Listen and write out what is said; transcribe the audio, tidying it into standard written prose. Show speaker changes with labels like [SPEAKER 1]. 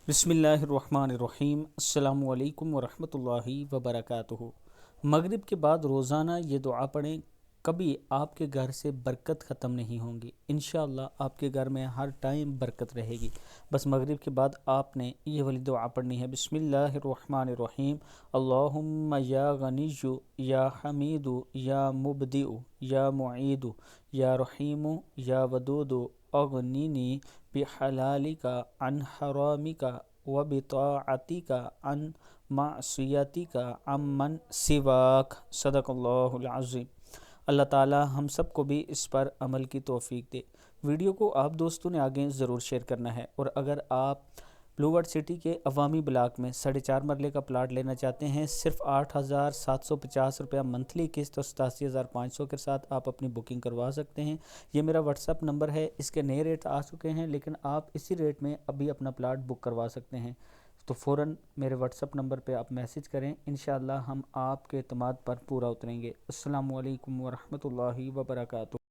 [SPEAKER 1] بسم اللہ الرحمن الرحیم۔ السلام علیکم ورحمۃ اللہ وبرکاتہ۔ مغرب کے بعد روزانہ یہ دعا پڑھیں، کبھی آپ کے گھر سے برکت ختم نہیں ہوں گی۔ انشاءاللہ آپ کے گھر میں ہر ٹائم برکت رہے گی۔ بس مغرب کے بعد آپ نے یہ والی دعا پڑھنی ہے۔ بسم اللہ الرحمن الرحیم۔ اللہم یا غنی یا حمید یا مبدئ یا معید یا رحیم یا ودود اغننی بحلالک عن حرامک وبطاعتک عن معصیتک عمن سواک۔ صدق اللہ العظیم۔ اللہ تعالی ہم سب کو بھی اس پر عمل کی توفیق دے۔ ویڈیو کو آپ دوستوں نے آگے ضرور شیئر کرنا ہے، اور اگر آپ بلو ورڈ سٹی کے عوامی بلاک میں 4.5 مرلے کا پلاٹ لینا چاہتے ہیں، صرف 8,750 روپیہ منتھلی قسط اور 87,500 کے ساتھ آپ اپنی بکنگ کروا سکتے ہیں۔ یہ میرا واٹس ایپ نمبر ہے، اس کے نئے ریٹ آ چکے ہیں، لیکن آپ اسی ریٹ میں ابھی اپنا پلاٹ بک کروا سکتے ہیں۔ تو فوراً میرے واٹس ایپ نمبر پہ آپ میسج کریں، انشاءاللہ ہم آپ کے اعتماد پر پورا اتریں گے۔ السلام علیکم ورحمۃ اللہ وبرکاتہ۔